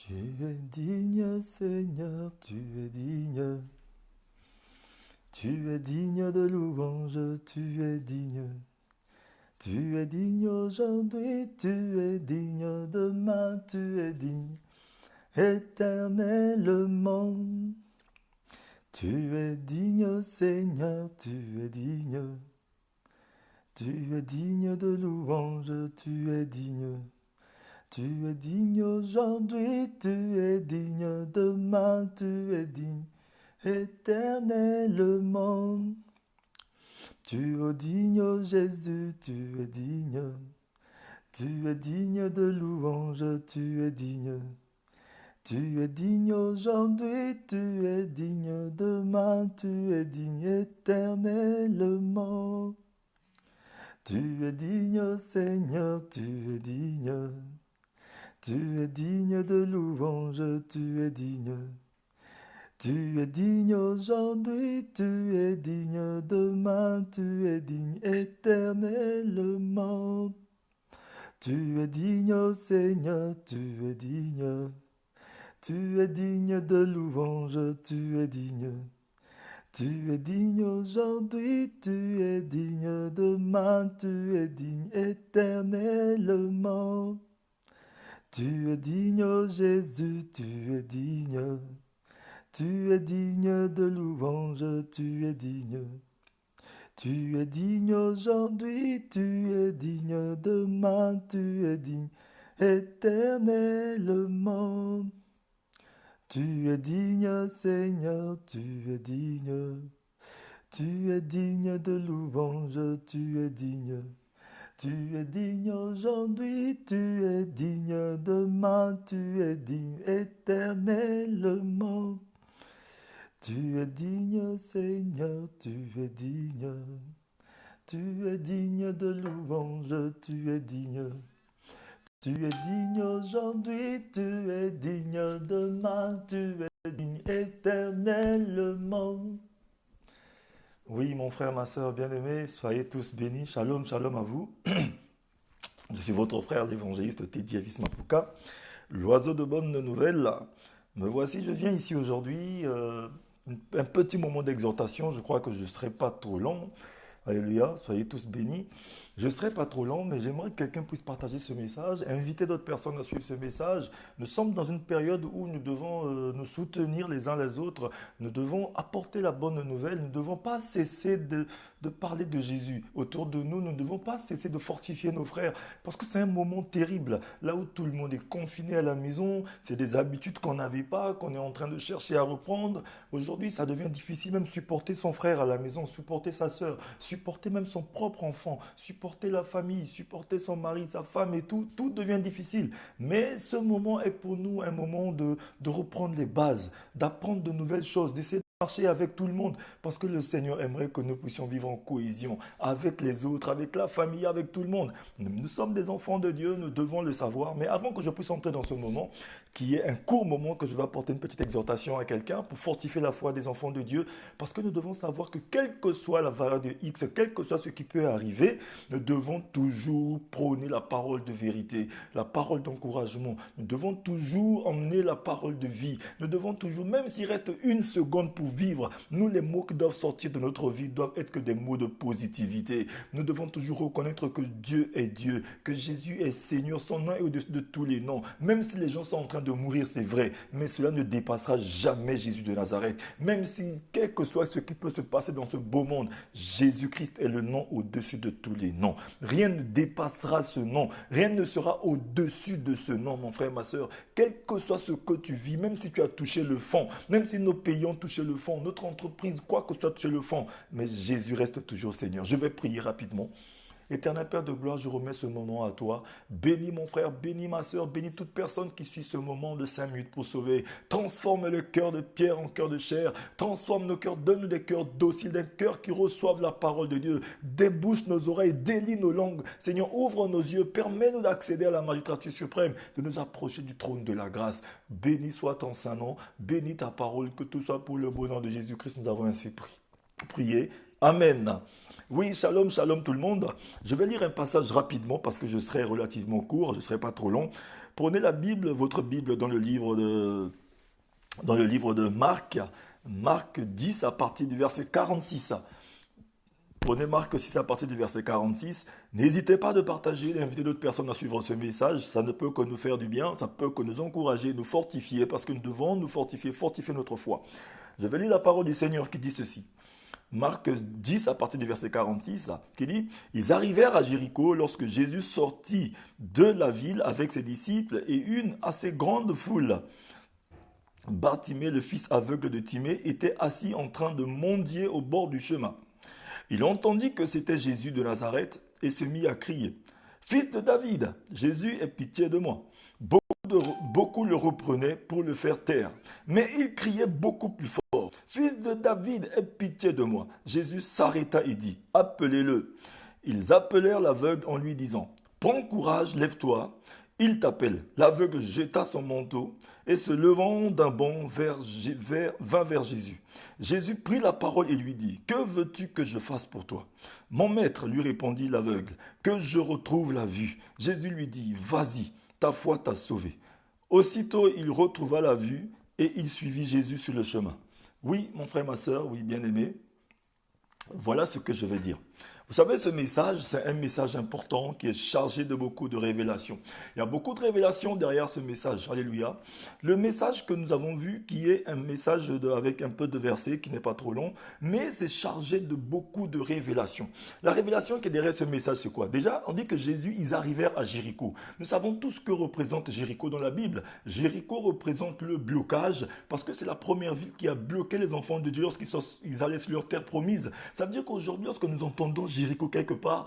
Tu es digne, Seigneur, tu es digne. Tu es digne de louange, tu es digne. Tu es digne aujourd'hui, tu es digne demain, tu es digne éternellement. Tu es digne, Seigneur, tu es digne. Tu es digne de louange, tu es digne. Tu es digne aujourd'hui, tu es digne demain, tu es digne éternellement. Tu es digne, Jésus, tu es digne. Tu es digne de louange, tu es digne. Tu es digne aujourd'hui, tu es digne demain, tu es digne éternellement. Tu es digne, Seigneur, tu es digne. Tu es digne de louange, tu es digne. Tu es digne aujourd'hui, tu es digne demain, tu es digne éternellement. Tu es digne, Seigneur, tu es digne. Tu es digne de louange, tu es digne. Tu es digne aujourd'hui, tu es digne demain, tu es digne éternellement. Tu es digne, Jésus, tu es digne. Tu es digne de louange, tu es digne. Tu es digne aujourd'hui, tu es digne demain, tu es digne éternellement. Tu es digne, Seigneur, tu es digne. Tu es digne de louange, tu es digne. Tu es digne aujourd'hui, tu es digne demain, tu es digne éternellement. Tu es digne, Seigneur, tu es digne. Tu es digne de louange, tu es digne. Tu es digne aujourd'hui, tu es digne demain, tu es digne éternellement. Oui, mon frère, ma soeur bien-aimés, soyez tous bénis. Shalom, shalom à vous. Je suis votre frère, l'évangéliste Teddy Avis Mapuka, l'oiseau de bonnes nouvelles. Me voici, je viens ici aujourd'hui. Un petit moment d'exhortation, je crois que je ne serai pas trop long. Alléluia, soyez tous bénis. Je ne serai pas trop long, mais j'aimerais que quelqu'un puisse partager ce message, inviter d'autres personnes à suivre ce message. Nous sommes dans une période où nous devons nous soutenir les uns les autres. Nous devons apporter la bonne nouvelle. Nous ne devons pas cesser de parler de Jésus autour de nous. Nous ne devons pas cesser de fortifier nos frères parce que c'est un moment terrible. Là où tout le monde est confiné à la maison, c'est des habitudes qu'on n'avait pas, qu'on est en train de chercher à reprendre. Aujourd'hui, ça devient difficile même supporter son frère à la maison, supporter sa sœur, supporter même son propre enfant, supporter la famille, supporter son mari, sa femme et tout, tout devient difficile. Mais ce moment est pour nous un moment de reprendre les bases, d'apprendre de nouvelles choses, d'essayer de marcher avec tout le monde, parce que le Seigneur aimerait que nous puissions vivre en cohésion avec les autres, avec la famille, avec tout le monde. Nous sommes des enfants de Dieu, nous devons le savoir. Mais avant que je puisse entrer dans ce moment, qui est un court moment que je vais apporter une petite exhortation à quelqu'un pour fortifier la foi des enfants de Dieu, parce que nous devons savoir que quelle que soit la valeur de X, quel que soit ce qui peut arriver, nous devons toujours prôner la parole de vérité, la parole d'encouragement. Nous devons toujours emmener la parole de vie. Nous devons toujours, même s'il reste une seconde pour vivre, nous, les mots qui doivent sortir de notre vie doivent être que des mots de positivité. Nous devons toujours reconnaître que Dieu est Dieu, que Jésus est Seigneur, son nom est au-dessus de tous les noms. Même si les gens sont en train de mourir, c'est vrai, mais cela ne dépassera jamais Jésus de Nazareth. Même si, quel que soit ce qui peut se passer dans ce beau monde, Jésus-Christ est le nom au-dessus de tous les noms. Rien ne dépassera ce nom, rien ne sera au-dessus de ce nom, mon frère, ma soeur. Quel que soit ce que tu vis, même si tu as touché le fond, même si nos pays ont touché le fond, notre entreprise, quoi que ce soit touché le fond, mais Jésus reste toujours Seigneur. Je vais prier rapidement. Éternel Père de gloire, je remets ce moment à toi. Bénis mon frère, bénis ma soeur, bénis toute personne qui suit ce moment de 5 minutes pour sauver. Transforme le cœur de pierre en cœur de chair. Transforme nos cœurs, donne-nous des cœurs dociles, des cœurs qui reçoivent la parole de Dieu. Débouche nos oreilles, délie nos langues. Seigneur, ouvre nos yeux, permets-nous d'accéder à la magistrature suprême, de nous approcher du trône de la grâce. Béni soit ton saint nom, bénis ta parole, que tout soit pour le bon nom de Jésus-Christ. Nous avons ainsi prié. Amen. Oui, shalom, shalom tout le monde. Je vais lire un passage rapidement parce que je serai relativement court, je ne serai pas trop long. Prenez la Bible, votre Bible dans le livre de Marc, Marc 10 à partir du verset 46. Prenez Marc 6 à partir du verset 46. N'hésitez pas de partager, d'inviter d'autres personnes à suivre ce message. Ça ne peut que nous faire du bien, ça peut que nous encourager, nous fortifier, parce que nous devons nous fortifier, fortifier notre foi. Je vais lire la parole du Seigneur qui dit ceci. Marc 10 à partir du verset 46, qui dit « Ils arrivèrent à Jéricho lorsque Jésus sortit de la ville avec ses disciples et une assez grande foule. Bartimée, le fils aveugle de Timée, était assis en train de mendier au bord du chemin. Il entendit que c'était Jésus de Nazareth et se mit à crier. « Fils de David, Jésus, aie pitié de moi. » Beaucoup le reprenaient pour le faire taire, mais il criait beaucoup plus fort. « Fils de David, aie pitié de moi. » Jésus s'arrêta et dit, « Appelez-le. » Ils appelèrent l'aveugle en lui disant, « Prends courage, lève-toi. » Il t'appelle. L'aveugle jeta son manteau et se levant d'un bond vint vers Jésus. Jésus prit la parole et lui dit, « Que veux-tu que je fasse pour toi ?» « Mon maître, lui répondit l'aveugle, « que je retrouve la vue. » Jésus lui dit, « Vas-y, ta foi t'a sauvé. » Aussitôt, il retrouva la vue et il suivit Jésus sur le chemin. Oui, mon frère, ma soeur, oui, bien-aimé, voilà ce que je vais dire. Vous savez, ce message, c'est un message important qui est chargé de beaucoup de révélations. Il y a beaucoup de révélations derrière ce message. Alléluia. Le message que nous avons vu, qui est un message avec un peu de versets, qui n'est pas trop long, mais c'est chargé de beaucoup de révélations. La révélation qui est derrière ce message, c'est quoi? Déjà, on dit que Jésus, ils arrivèrent à Jéricho. Nous savons tous ce que représente Jéricho dans la Bible. Jéricho représente le blocage, parce que c'est la première ville qui a bloqué les enfants de Dieu lorsqu'ils allaient sur leur terre promise. Ça veut dire qu'aujourd'hui, lorsque nous entendons Jéricho quelque part,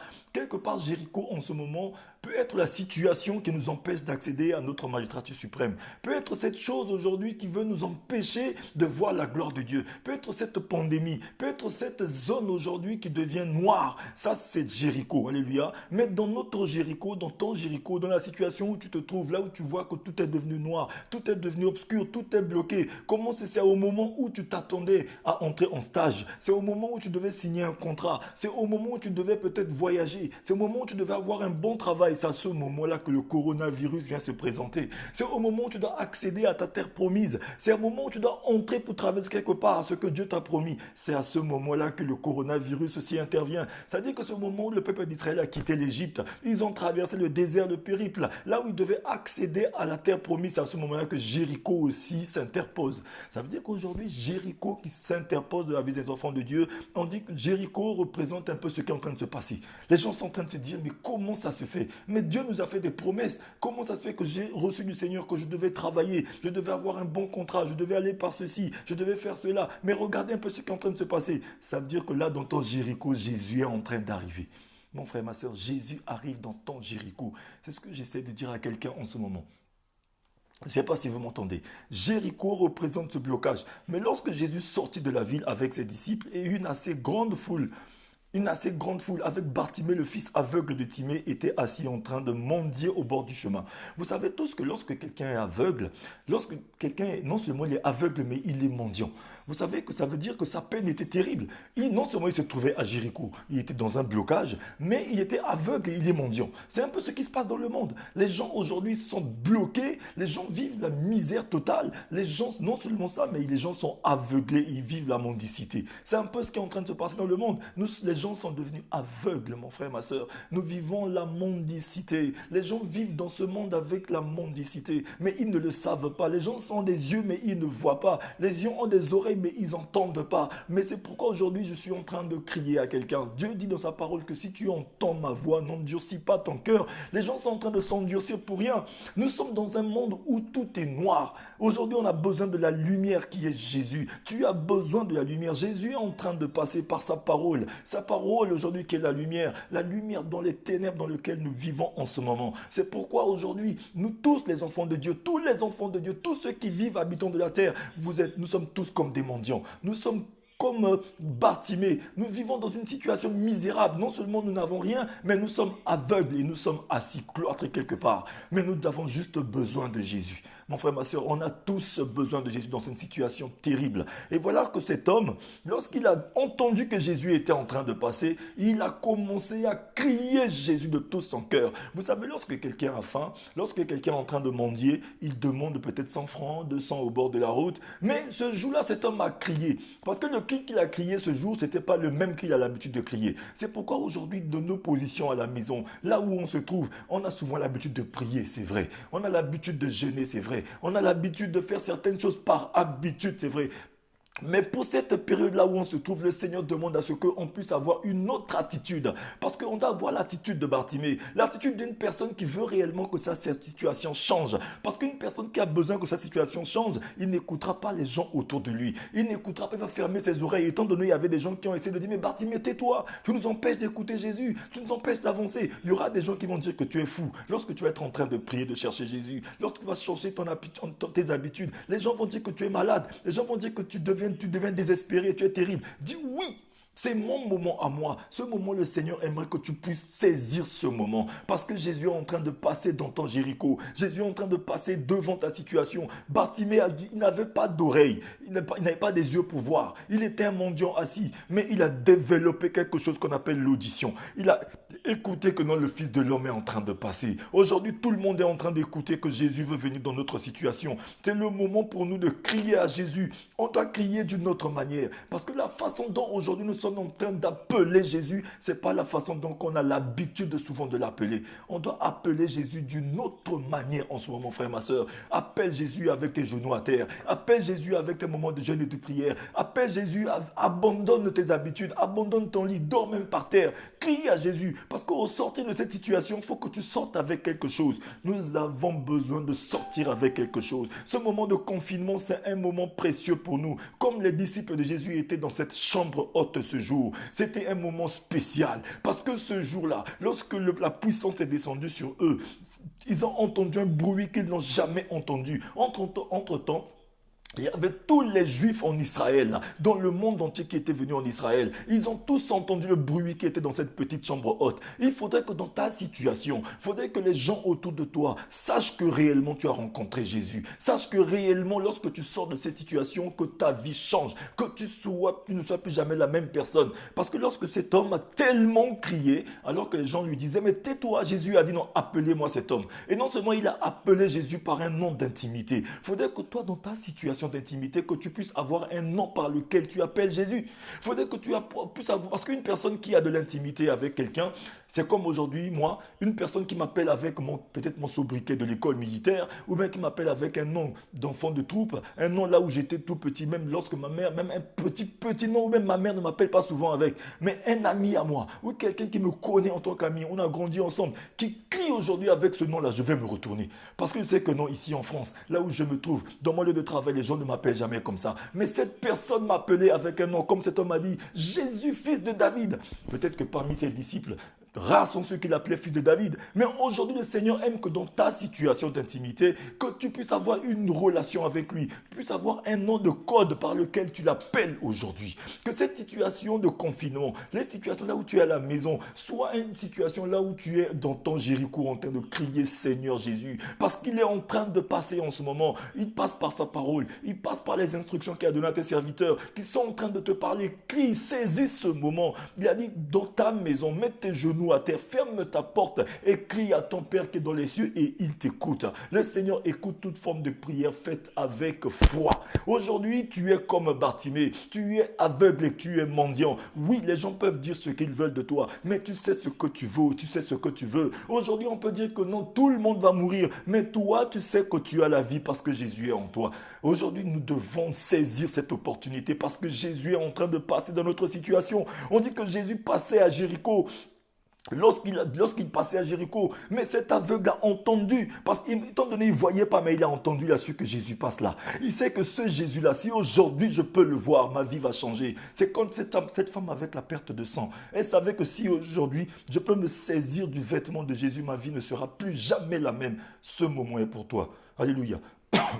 Jéricho en ce moment peut être la situation qui nous empêche d'accéder à notre magistrature suprême. Peut être cette chose aujourd'hui qui veut nous empêcher de voir la gloire de Dieu. Peut être cette pandémie. Peut être cette zone aujourd'hui qui devient noire. Ça, c'est Jéricho. Alléluia. Mais dans notre Jéricho, dans ton Jéricho, dans la situation où tu te trouves, là où tu vois que tout est devenu noir, tout est devenu obscur, tout est bloqué. Comment c'est au moment où tu t'attendais à entrer en stage. C'est au moment où tu devais signer un contrat. C'est au moment où tu devais peut-être voyager. C'est au moment où tu devais avoir un bon travail. C'est à ce moment-là que le coronavirus vient se présenter. C'est au moment où tu dois accéder à ta terre promise. C'est au moment où tu dois entrer pour traverser quelque part à ce que Dieu t'a promis. C'est à ce moment-là que le coronavirus aussi intervient. Ça veut dire que c'est au moment où le peuple d'Israël a quitté l'Égypte. Ils ont traversé le désert, le périple. Là où ils devaient accéder à la terre promise, c'est à ce moment-là que Jéricho aussi s'interpose. Ça veut dire qu'aujourd'hui, Jéricho qui s'interpose de la vie des enfants de Dieu, on dit que Jéricho représente un peu ce qui est en train de se passer. Les gens sont en train de se dire, mais comment ça se fait? Mais Dieu nous a fait des promesses. Comment ça se fait que j'ai reçu du Seigneur, que je devais travailler, je devais avoir un bon contrat, je devais aller par ceci, je devais faire cela. Mais regardez un peu ce qui est en train de se passer. Ça veut dire que là, dans ton Jéricho, Jésus est en train d'arriver. Mon frère, ma soeur, Jésus arrive dans ton Jéricho. C'est ce que j'essaie de dire à quelqu'un en ce moment. Je ne sais pas si vous m'entendez. Jéricho représente ce blocage. Mais lorsque Jésus sortit de la ville avec ses disciples et une assez grande foule avec Bartimée, le fils aveugle de Timée, était assis en train de mendier au bord du chemin. Vous savez tous que lorsque quelqu'un est aveugle, non seulement il est aveugle, mais il est mendiant. Vous savez que ça veut dire que sa peine était terrible. Non seulement il se trouvait à Jéricho, il était dans un blocage, mais il était aveugle et il est mendiant. C'est un peu ce qui se passe dans le monde. Les gens aujourd'hui sont bloqués, les gens vivent la misère totale. Les gens, non seulement ça, mais les gens sont aveuglés, ils vivent la mendicité. C'est un peu ce qui est en train de se passer dans le monde. Les gens sont devenus aveugles, mon frère, ma soeur. Nous vivons la mendicité. Les gens vivent dans ce monde avec la mendicité, mais ils ne le savent pas. Les gens ont des yeux, mais ils ne voient pas. Les yeux ont des oreilles, mais ils n'entendent pas. Mais c'est pourquoi aujourd'hui, je suis en train de crier à quelqu'un. Dieu dit dans sa parole que si tu entends ma voix, n'endurcis pas ton cœur. Les gens sont en train de s'endurcir pour rien. Nous sommes dans un monde où tout est noir. Aujourd'hui, on a besoin de la lumière qui est Jésus. Tu as besoin de la lumière. Jésus est en train de passer par sa parole. Sa parole aujourd'hui qui est la lumière dans les ténèbres dans lesquelles nous vivons en ce moment. C'est pourquoi aujourd'hui, nous tous les enfants de Dieu, tous les enfants de Dieu, tous ceux qui vivent habitants de la terre, nous sommes tous comme des mendiants. Nous sommes comme Bartimée. Nous vivons dans une situation misérable. Non seulement nous n'avons rien, mais nous sommes aveugles et nous sommes assis cloîtrés quelque part. Mais nous avons juste besoin de Jésus. Mon frère, ma soeur, on a tous besoin de Jésus dans une situation terrible. Et voilà que cet homme, lorsqu'il a entendu que Jésus était en train de passer, il a commencé à crier Jésus de tout son cœur. Vous savez, lorsque quelqu'un a faim, lorsque quelqu'un est en train de mendier, il demande peut-être 100 francs, 200 au bord de la route. Mais ce jour-là, cet homme a crié. Parce que le cri qu'il a crié ce jour, ce n'était pas le même qu'il a l'habitude de crier. C'est pourquoi aujourd'hui, de nos positions à la maison, là où on se trouve, on a souvent l'habitude de prier, c'est vrai. On a l'habitude de jeûner, c'est vrai. On a l'habitude de faire certaines choses par habitude, c'est vrai. Mais pour cette période-là où on se trouve, le Seigneur demande à ce qu'on puisse avoir une autre attitude. Parce qu'on doit avoir l'attitude de Bartimée. L'attitude d'une personne qui veut réellement que sa situation change. Parce qu'une personne qui a besoin que sa situation change, il n'écoutera pas les gens autour de lui. Il n'écoutera pas, il va fermer ses oreilles. Étant donné il y avait des gens qui ont essayé de dire, mais Bartimée, tais-toi. Tu nous empêches d'écouter Jésus. Tu nous empêches d'avancer. Il y aura des gens qui vont dire que tu es fou. Lorsque tu vas être en train de prier, de chercher Jésus. Lorsque tu vas changer tes habitudes. Les gens vont dire que tu es malade. Les gens vont dire que tu deviens désespéré, tu es terrible. Dis oui. C'est mon moment à moi. Ce moment, le Seigneur aimerait que tu puisses saisir ce moment. Parce que Jésus est en train de passer dans ton Jéricho. Jésus est en train de passer devant ta situation. Bartimée a dit, il n'avait pas d'oreilles. Il n'avait pas des yeux pour voir. Il était un mendiant assis. Mais il a développé quelque chose qu'on appelle l'audition. Il a écouté que non, le Fils de l'homme est en train de passer. Aujourd'hui, tout le monde est en train d'écouter que Jésus veut venir dans notre situation. C'est le moment pour nous de crier à Jésus. On doit crier d'une autre manière. Parce que la façon dont aujourd'hui nous sommes en train d'appeler Jésus, ce n'est pas la façon dont on a l'habitude souvent de l'appeler. On doit appeler Jésus d'une autre manière en ce moment, frère, ma soeur. Appelle Jésus avec tes genoux à terre. Appelle Jésus avec tes moments de jeûne et de prière. Appelle Jésus, abandonne tes habitudes, abandonne ton lit, dors même par terre. Crie à Jésus. Parce qu'au sortir de cette situation, il faut que tu sortes avec quelque chose. Nous avons besoin de sortir avec quelque chose. Ce moment de confinement, c'est un moment précieux pour nous. Comme les disciples de Jésus étaient dans cette chambre haute ce jour, c'était un moment spécial. Parce que ce jour-là, lorsque la puissance est descendue sur eux, ils ont entendu un bruit qu'ils n'ont jamais entendu. Entre-temps, il y avait tous les Juifs en Israël, dans le monde entier qui étaient venus en Israël. Ils ont tous entendu le bruit qui était dans cette petite chambre haute. Il faudrait que dans ta situation, il faudrait que les gens autour de toi sachent que réellement tu as rencontré Jésus. Sache que réellement, lorsque tu sors de cette situation, que ta vie change, que tu ne sois plus jamais la même personne. Parce que lorsque cet homme a tellement crié, alors que les gens lui disaient, mais tais-toi, Jésus a dit non, appelez-moi cet homme. Et non seulement il a appelé Jésus par un nom d'intimité, il faudrait que toi, dans ta situation d'intimité, que tu puisses avoir un nom par lequel tu appelles Jésus. Il faudrait que tu puisses avoir, parce qu'une personne qui a de l'intimité avec quelqu'un, c'est comme aujourd'hui, moi, une personne qui m'appelle avec peut-être mon sobriquet de l'école militaire, ou bien qui m'appelle avec un nom d'enfant de troupe, un nom là où j'étais tout petit, même lorsque ma mère, même un petit nom, ou même ma mère ne m'appelle pas souvent avec, mais un ami à moi, ou quelqu'un qui me connaît en tant qu'ami, on a grandi ensemble, qui crie aujourd'hui avec ce nom-là, je vais me retourner. Parce que je sais que non, ici en France, là où je me trouve, dans mon lieu de travail, les gens ne m'appellent jamais comme ça. Mais cette personne m'appelait avec un nom, comme cet homme a dit, Jésus, fils de David. Peut-être que parmi ses disciples, rares sont ceux qui l'appelaient fils de David. Mais aujourd'hui, le Seigneur aime que dans ta situation d'intimité, que tu puisses avoir une relation avec lui. Tu puisses avoir un nom de code par lequel tu l'appelles aujourd'hui. Que cette situation de confinement, les situations là où tu es à la maison, soit une situation là où tu es dans ton Jéricho en train de crier Seigneur Jésus. Parce qu'il est en train de passer en ce moment. Il passe par sa parole. Il passe par les instructions qu'il a données à tes serviteurs qui sont en train de te parler. Crie, saisis ce moment. Il a dit dans ta maison, mets tes genoux à terre, ferme ta porte et crie à ton Père qui est dans les cieux et il t'écoute. Le Seigneur écoute toute forme de prière faite avec foi. Aujourd'hui, tu es comme Bartimée, tu es aveugle et tu es mendiant. Oui, les gens peuvent dire ce qu'ils veulent de toi, mais tu sais ce que tu veux, tu sais ce que tu veux. Aujourd'hui, on peut dire que non, tout le monde va mourir, mais toi, tu sais que tu as la vie parce que Jésus est en toi. Aujourd'hui, nous devons saisir cette opportunité parce que Jésus est en train de passer dans notre situation. On dit que Jésus passait à Jéricho. Lorsqu'il passait à Jéricho, mais cet aveugle a entendu, parce qu'étant donné, il ne voyait pas, mais il a entendu, il a su que Jésus passe là. Il sait que ce Jésus-là, si aujourd'hui je peux le voir, ma vie va changer. C'est comme cette femme avec la perte de sang. Elle savait que si aujourd'hui je peux me saisir du vêtement de Jésus, ma vie ne sera plus jamais la même. Ce moment est pour toi. Alléluia.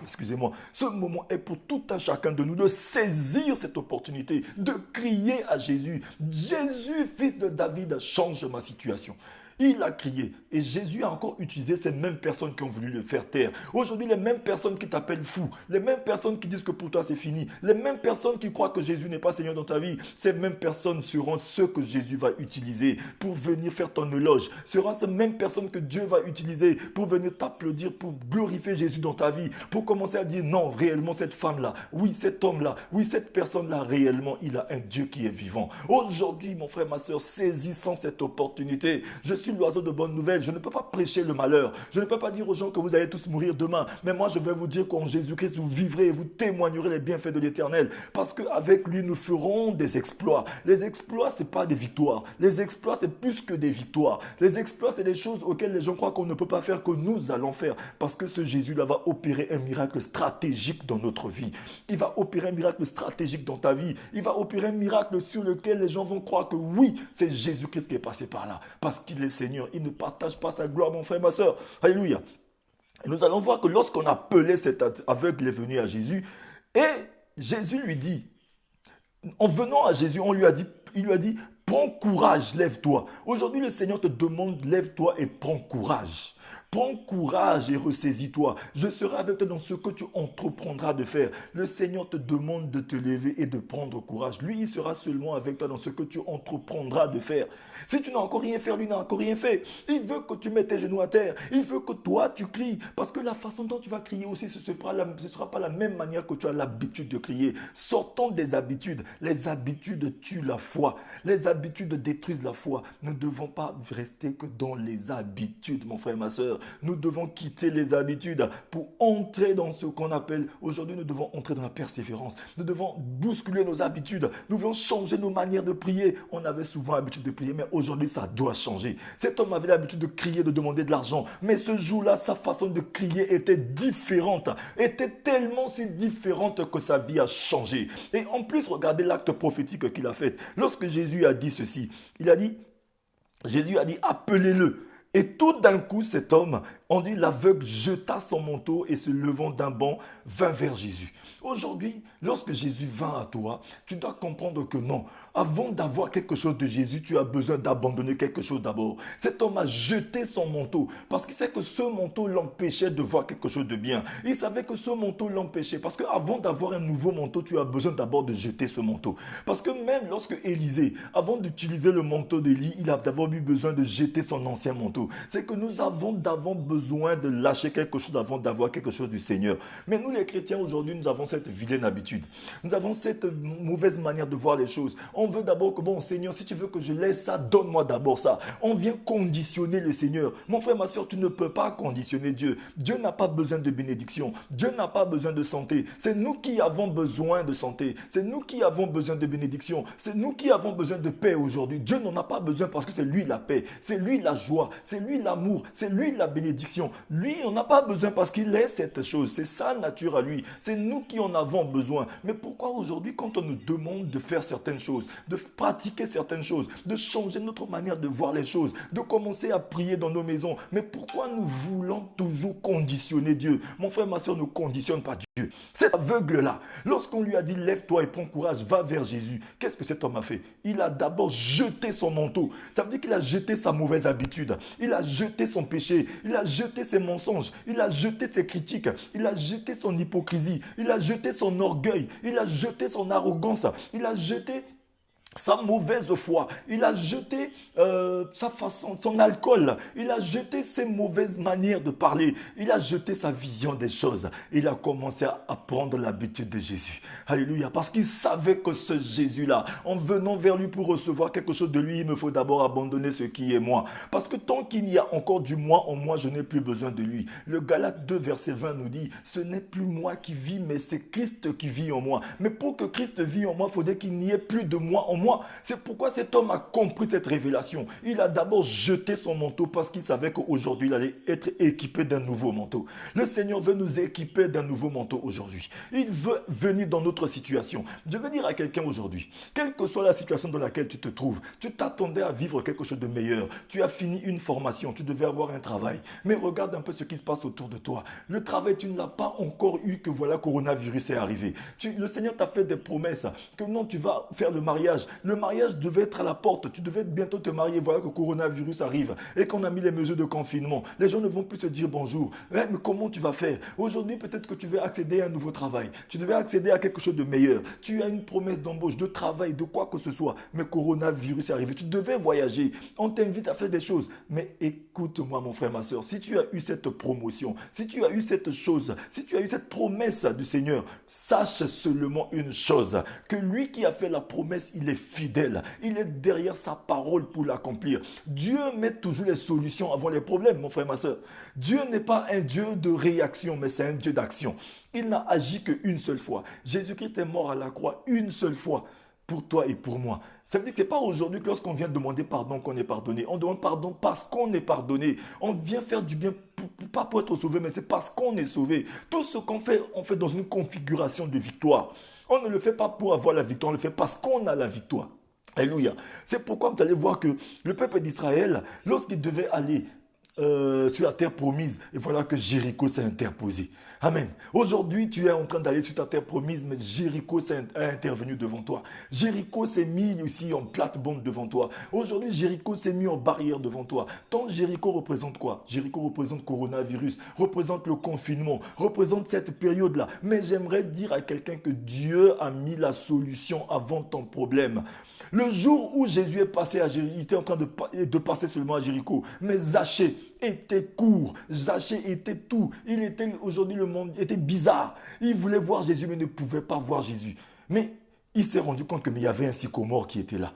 excusez-moi, ce moment est pour tout un chacun de nous de saisir cette opportunité, de crier à Jésus. Jésus, fils de David, change ma situation. Il a crié et Jésus a encore utilisé ces mêmes personnes qui ont voulu le faire taire. Aujourd'hui, les mêmes personnes qui t'appellent fou, les mêmes personnes qui disent que pour toi c'est fini, les mêmes personnes qui croient que Jésus n'est pas Seigneur dans ta vie, ces mêmes personnes seront ceux que Jésus va utiliser pour venir faire ton éloge. Seront ces mêmes personnes que Dieu va utiliser pour venir t'applaudir, pour glorifier Jésus dans ta vie, pour commencer à dire non, réellement cette femme-là, oui cet homme-là, oui cette personne-là, réellement il a un Dieu qui est vivant. Aujourd'hui, mon frère, ma soeur, saisissant cette opportunité, je suis l'oiseau de bonne nouvelle. Je ne peux pas prêcher le malheur. Je ne peux pas dire aux gens que vous allez tous mourir demain. Mais moi, je vais vous dire qu'en Jésus-Christ, vous vivrez et vous témoignerez les bienfaits de l'Éternel. Parce qu'avec lui, nous ferons des exploits. Les exploits, ce n'est pas des victoires. Les exploits, c'est plus que des victoires. Les exploits, c'est des choses auxquelles les gens croient qu'on ne peut pas faire, que nous allons faire. Parce que ce Jésus-là va opérer un miracle stratégique dans notre vie. Il va opérer un miracle stratégique dans ta vie. Il va opérer un miracle sur lequel les gens vont croire que oui, c'est Jésus-Christ qui est passé par là. Parce qu'il est Seigneur, il ne partage pas sa gloire, mon frère, ma soeur. Alléluia. Et nous allons voir que lorsqu'on appelait cet aveugle, il est venu à Jésus. Et Jésus lui dit, en venant à Jésus, il lui a dit, prends courage, lève-toi. Aujourd'hui, le Seigneur te demande, lève-toi et prends courage. Prends courage et ressaisis-toi. Je serai avec toi dans ce que tu entreprendras de faire. Le Seigneur te demande de te lever et de prendre courage. Lui, il sera seulement avec toi dans ce que tu entreprendras de faire. Si tu n'as encore rien fait, lui n'a encore rien fait. Il veut que tu mettes tes genoux à terre. Il veut que toi, tu cries. Parce que la façon dont tu vas crier aussi, ce ne sera pas la même manière que tu as l'habitude de crier. Sortons des habitudes. Les habitudes tuent la foi. Les habitudes détruisent la foi. Nous ne devons pas rester que dans les habitudes, mon frère, ma soeur. Nous devons quitter les habitudes pour entrer dans ce qu'on appelle, aujourd'hui nous devons entrer dans la persévérance. Nous devons bousculer nos habitudes. Nous devons changer nos manières de prier. On avait souvent l'habitude de prier, mais aujourd'hui ça doit changer. Cet homme avait l'habitude de crier, de demander de l'argent. Mais ce jour-là, sa façon de crier était différente. Était tellement si différente que sa vie a changé. Et en plus, regardez l'acte prophétique qu'il a fait. Lorsque Jésus a dit ceci, Jésus a dit, appelez-le. Et tout d'un coup, cet homme, on dit l'aveugle jeta son manteau et se levant d'un bond, vint vers Jésus. Aujourd'hui, lorsque Jésus vint à toi, tu dois comprendre que non. Avant d'avoir quelque chose de Jésus, tu as besoin d'abandonner quelque chose d'abord. Cet homme a jeté son manteau parce qu'il sait que ce manteau l'empêchait de voir quelque chose de bien. Il savait que ce manteau l'empêchait parce qu'avant d'avoir un nouveau manteau, tu as besoin d'abord de jeter ce manteau. Parce que même lorsque Élisée, avant d'utiliser le manteau d'Élie, il a d'abord eu besoin de jeter son ancien manteau. C'est que nous avons d'abord besoin de lâcher quelque chose avant d'avoir quelque chose du Seigneur. Mais nous les chrétiens aujourd'hui, nous avons cette vilaine habitude. Nous avons cette mauvaise manière de voir les choses. On veut d'abord que, bon Seigneur, si tu veux que je laisse ça, donne-moi d'abord ça. On vient conditionner le Seigneur. Mon frère, ma soeur, tu ne peux pas conditionner Dieu. Dieu n'a pas besoin de bénédiction. Dieu n'a pas besoin de santé. C'est nous qui avons besoin de santé. C'est nous qui avons besoin de bénédiction. C'est nous qui avons besoin de paix aujourd'hui. Dieu n'en a pas besoin parce que c'est lui la paix. C'est lui la joie. C'est lui l'amour. C'est lui la bénédiction. Lui, on n'a pas besoin parce qu'il est cette chose. C'est sa nature à lui. C'est nous qui en avons besoin. Mais pourquoi aujourd'hui, quand on nous demande de faire certaines choses, de pratiquer certaines choses, de changer notre manière de voir les choses, de commencer à prier dans nos maisons, mais pourquoi nous voulons toujours conditionner Dieu? Mon frère, ma soeur, ne conditionne pas Dieu. Cet aveugle-là, lorsqu'on lui a dit lève-toi et prends courage, va vers Jésus, qu'est-ce que cet homme a fait? Il a d'abord jeté son manteau. Ça veut dire qu'il a jeté sa mauvaise habitude. Il a jeté son péché. Il a jeté ses mensonges. Il a jeté ses critiques. Il a jeté son hypocrisie. Il a jeté son orgueil. Il a jeté son arrogance. Il a jeté sa mauvaise foi, il a jeté sa façon, son alcool, il a jeté ses mauvaises manières de parler, il a jeté sa vision des choses, il a commencé à prendre l'habitude de Jésus. Alléluia, parce qu'il savait que ce Jésus-là, en venant vers lui pour recevoir quelque chose de lui, il me faut d'abord abandonner ce qui est moi. Parce que tant qu'il y a encore du moi en moi, je n'ai plus besoin de lui. Le Galates 2, verset 20 nous dit, ce n'est plus moi qui vis, mais c'est Christ qui vit en moi. Mais pour que Christ vit en moi, il faudrait qu'il n'y ait plus de moi en moi. C'est pourquoi cet homme a compris cette révélation. Il a d'abord jeté son manteau parce qu'il savait qu'aujourd'hui, il allait être équipé d'un nouveau manteau. Le Seigneur veut nous équiper d'un nouveau manteau aujourd'hui. Il veut venir dans notre situation. Je veux dire à quelqu'un aujourd'hui, quelle que soit la situation dans laquelle tu te trouves, tu t'attendais à vivre quelque chose de meilleur. Tu as fini une formation, tu devais avoir un travail. Mais regarde un peu ce qui se passe autour de toi. Le travail, tu ne l'as pas encore eu que voilà, coronavirus est arrivé. Le Seigneur t'a fait des promesses que non, tu vas faire le mariage. Le mariage devait être à la porte. Tu devais bientôt te marier. Voilà que coronavirus arrive et qu'on a mis les mesures de confinement. Les gens ne vont plus te dire bonjour. Mais comment tu vas faire? Aujourd'hui, peut-être que tu veux accéder à un nouveau travail. Tu devais accéder à quelque chose de meilleur. Tu as une promesse d'embauche, de travail, de quoi que ce soit. Mais coronavirus est arrivé. Tu devais voyager. On t'invite à faire des choses. Mais écoute-moi, mon frère, ma soeur. Si tu as eu cette promotion, si tu as eu cette chose, si tu as eu cette promesse du Seigneur, sache seulement une chose, que lui qui a fait la promesse, il est fidèle. Il est derrière sa parole pour l'accomplir. Dieu met toujours les solutions avant les problèmes, mon frère, ma soeur. Dieu n'est pas un Dieu de réaction, mais c'est un Dieu d'action. Il n'a agi qu'une seule fois. Jésus-Christ est mort à la croix une seule fois pour toi et pour moi. Ça veut dire que ce n'est pas aujourd'hui que lorsqu'on vient demander pardon qu'on est pardonné. On demande pardon parce qu'on est pardonné. On vient faire du bien, pas pour être sauvé, mais c'est parce qu'on est sauvé. Tout ce qu'on fait, on fait dans une configuration de victoire. On ne le fait pas pour avoir la victoire, on le fait parce qu'on a la victoire. Alléluia. C'est pourquoi vous allez voir que le peuple d'Israël, lorsqu'il devait aller sur la terre promise, et voilà que Jéricho s'est interposé. Amen. Aujourd'hui, tu es en train d'aller sur ta terre promise, mais Jéricho a intervenu devant toi. Jéricho s'est mis aussi en plate-bande devant toi. Aujourd'hui, Jéricho s'est mis en barrière devant toi. Tant Jéricho représente quoi? Jéricho représente coronavirus, représente le confinement, représente cette période-là. Mais j'aimerais dire à quelqu'un que Dieu a mis la solution avant ton problème. Le jour où Jésus est passé à Jéricho, il était en train de passer seulement à Jéricho. Mais Zachée était court. Zachée était tout. Aujourd'hui, le monde était bizarre. Il voulait voir Jésus, mais ne pouvait pas voir Jésus. Mais il s'est rendu compte qu'il y avait un sycomore qui était là.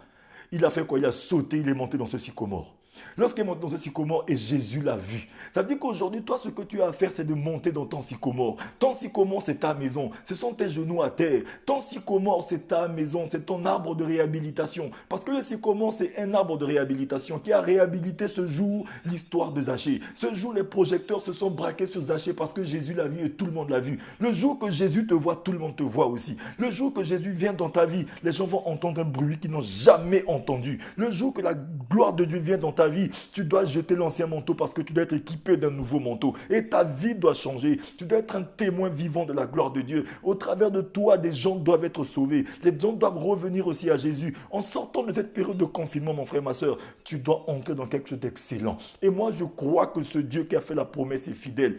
Il a fait quoi? Il a sauté, il est monté dans ce sycomore. Lorsqu'il est monté dans ce sycomore et Jésus l'a vu. Ça veut dire qu'aujourd'hui, toi, ce que tu as à faire, c'est de monter dans ton sycomore. Ton sycomore, c'est ta maison. Ce sont tes genoux à terre. Ton sycomore, c'est ta maison. C'est ton arbre de réhabilitation. Parce que le sycomore, c'est un arbre de réhabilitation qui a réhabilité ce jour l'histoire de Zachée. Ce jour, les projecteurs se sont braqués sur Zachée parce que Jésus l'a vu et tout le monde l'a vu. Le jour que Jésus te voit, tout le monde te voit aussi. Le jour que Jésus vient dans ta vie, les gens vont entendre un bruit qu'ils n'ont jamais entendu. Le jour que la gloire de Dieu vient dans ta vie, tu dois jeter l'ancien manteau parce que tu dois être équipé d'un nouveau manteau. Et ta vie doit changer. Tu dois être un témoin vivant de la gloire de Dieu. Au travers de toi, des gens doivent être sauvés. Les gens doivent revenir aussi à Jésus. En sortant de cette période de confinement, mon frère, ma soeur, tu dois entrer dans quelque chose d'excellent. Et moi, je crois que ce Dieu qui a fait la promesse est fidèle.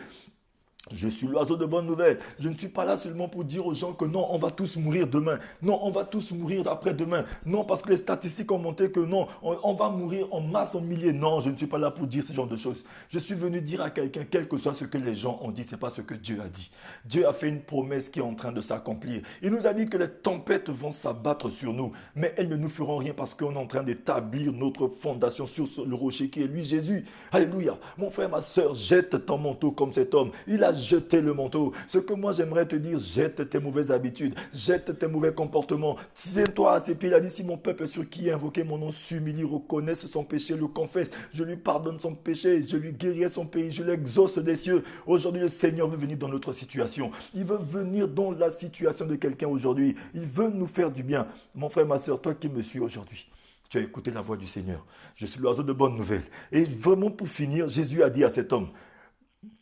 Je suis l'oiseau de bonne nouvelle. Je ne suis pas là seulement pour dire aux gens que non, on va tous mourir demain. Non, on va tous mourir après-demain. Non, parce que les statistiques ont montré que non, on va mourir en masse, en milliers. Non, je ne suis pas là pour dire ce genre de choses. Je suis venu dire à quelqu'un, quel que soit ce que les gens ont dit, ce n'est pas ce que Dieu a dit. Dieu a fait une promesse qui est en train de s'accomplir. Il nous a dit que les tempêtes vont s'abattre sur nous, mais elles ne nous feront rien parce qu'on est en train d'établir notre fondation sur le rocher qui est lui, Jésus. Alléluia. Mon frère, ma soeur, jette ton manteau comme cet homme. Il a jeté le manteau. Ce que moi j'aimerais te dire, jette tes mauvaises habitudes, jette tes mauvais comportements. Tiens-toi à ses pieds. Il a dit, si mon peuple sur qui est invoqué mon nom s'humilie, reconnaisse son péché, le confesse, je lui pardonne son péché, je lui guérirai son pays, je l'exauce des cieux. Aujourd'hui, le Seigneur veut venir dans notre situation. Il veut venir dans la situation de quelqu'un aujourd'hui. Il veut nous faire du bien. Mon frère, ma soeur, toi qui me suis aujourd'hui, tu as écouté la voix du Seigneur. Je suis l'oiseau de bonne nouvelle. Et vraiment pour finir, Jésus a dit à cet homme,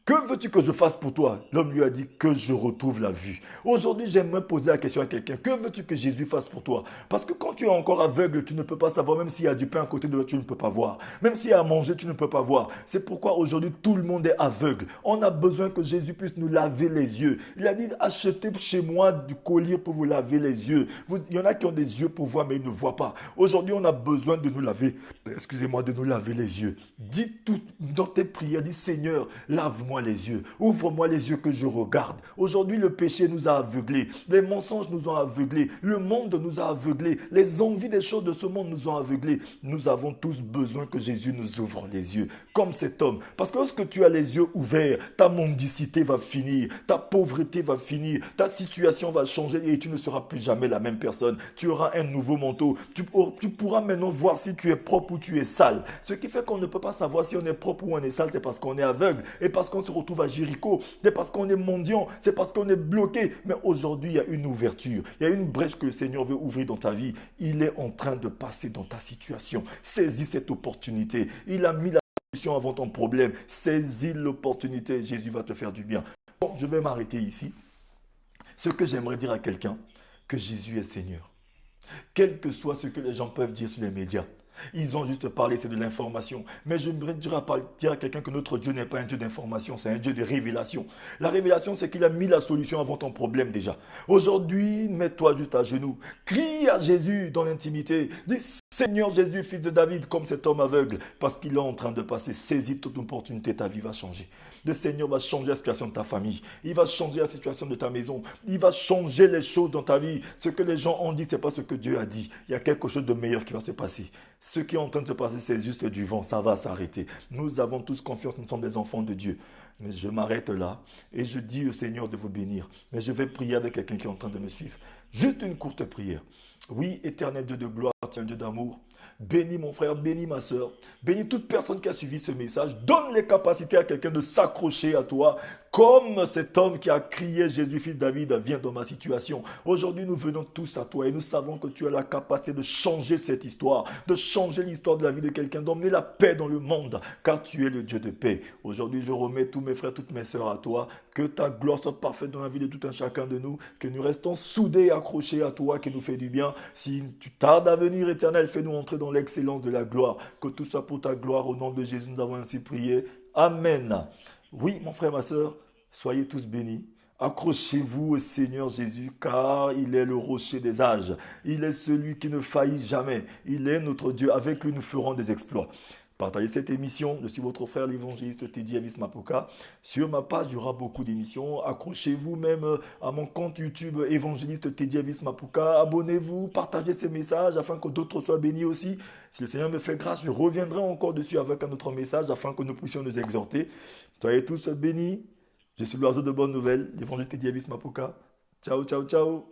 que veux-tu que je fasse pour toi? L'homme lui a dit que je retrouve la vue. Aujourd'hui, j'aimerais poser la question à quelqu'un. Que veux-tu que Jésus fasse pour toi? Parce que quand tu es encore aveugle, tu ne peux pas savoir. Même s'il y a du pain à côté de toi, tu ne peux pas voir. Même s'il y a à manger, tu ne peux pas voir. C'est pourquoi aujourd'hui, tout le monde est aveugle. On a besoin que Jésus puisse nous laver les yeux. Il a dit, achetez chez moi du collier pour vous laver les yeux. Il y en a qui ont des yeux pour voir, mais ils ne voient pas. Aujourd'hui, on a besoin de nous laver, de nous laver les yeux. Dis tout dans tes prières, dis Seigneur, lave-moi. ouvre-moi les yeux. Ouvre-moi les yeux que je regarde. Aujourd'hui, le péché nous a aveuglés. Les mensonges nous ont aveuglés. Le monde nous a aveuglés. Les envies des choses de ce monde nous ont aveuglés. Nous avons tous besoin que Jésus nous ouvre les yeux, comme cet homme. Parce que lorsque tu as les yeux ouverts, ta mendicité va finir, ta pauvreté va finir, ta situation va changer et tu ne seras plus jamais la même personne. Tu auras un nouveau manteau. Tu pourras maintenant voir si tu es propre ou tu es sale. Ce qui fait qu'on ne peut pas savoir si on est propre ou on est sale, c'est parce qu'on est aveugle et parce qu'on se retrouve à Jéricho. C'est parce qu'on est mendiant, c'est parce qu'on est bloqué. Mais aujourd'hui, il y a une ouverture. Il y a une brèche que le Seigneur veut ouvrir dans ta vie. Il est en train de passer dans ta situation. Saisis cette opportunité. Il a mis la solution avant ton problème. Saisis l'opportunité. Jésus va te faire du bien. Bon, je vais m'arrêter ici. Ce que j'aimerais dire à quelqu'un, que Jésus est Seigneur. Quel que soit ce que les gens peuvent dire sur les médias. Ils ont juste parlé, c'est de l'information. Mais je voudrais dire à quelqu'un que notre Dieu n'est pas un Dieu d'information, c'est un Dieu de révélation. La révélation, c'est qu'il a mis la solution avant ton problème déjà. Aujourd'hui, mets-toi juste à genoux. Crie à Jésus dans l'intimité. Dis, Seigneur Jésus, fils de David, comme cet homme aveugle, parce qu'il est en train de passer. Saisis toute opportunité, ta vie va changer. Le Seigneur va changer la situation de ta famille. Il va changer la situation de ta maison. Il va changer les choses dans ta vie. Ce que les gens ont dit, ce n'est pas ce que Dieu a dit. Il y a quelque chose de meilleur qui va se passer. Ce qui est en train de se passer, c'est juste du vent. Ça va s'arrêter. Nous avons tous confiance, nous sommes des enfants de Dieu. Mais je m'arrête là et je dis au Seigneur de vous bénir. Mais je vais prier avec quelqu'un qui est en train de me suivre. Juste une courte prière. Oui, éternel Dieu de gloire, éternel Dieu d'amour. Bénis mon frère, bénis ma soeur, bénis toute personne qui a suivi ce message. Donne les capacités à quelqu'un de s'accrocher à toi, comme cet homme qui a crié Jésus, fils de David, viens dans ma situation. Aujourd'hui, nous venons tous à toi et nous savons que tu as la capacité de changer cette histoire, de changer l'histoire de la vie de quelqu'un, d'emmener la paix dans le monde, car tu es le Dieu de paix. Aujourd'hui, je remets tous mes frères, toutes mes soeurs à toi. Que ta gloire soit parfaite dans la vie de tout un chacun de nous, que nous restons soudés et accrochés à toi, qui nous fait du bien. Si tu tardes à venir, éternel, fais-nous entrer dans l'excellence de la gloire. Que tout soit pour ta gloire. Au nom de Jésus, nous avons ainsi prié. Amen. Oui, mon frère, ma soeur, soyez tous bénis. Accrochez-vous au Seigneur Jésus, car il est le rocher des âges. Il est celui qui ne faillit jamais. Il est notre Dieu. Avec lui, nous ferons des exploits. Partagez cette émission. Je suis votre frère l'évangéliste Teddy Avis Mapuka. Sur ma page, il y aura beaucoup d'émissions. Accrochez-vous même à mon compte YouTube évangéliste Teddy Avis Mapuka. Abonnez-vous, partagez ces messages afin que d'autres soient bénis aussi. Si le Seigneur me fait grâce, je reviendrai encore dessus avec un autre message afin que nous puissions nous exhorter. Soyez tous bénis. Je suis l'oiseau de bonnes nouvelles, l'évangéliste Teddy Avis Mapuka. Ciao, ciao, ciao.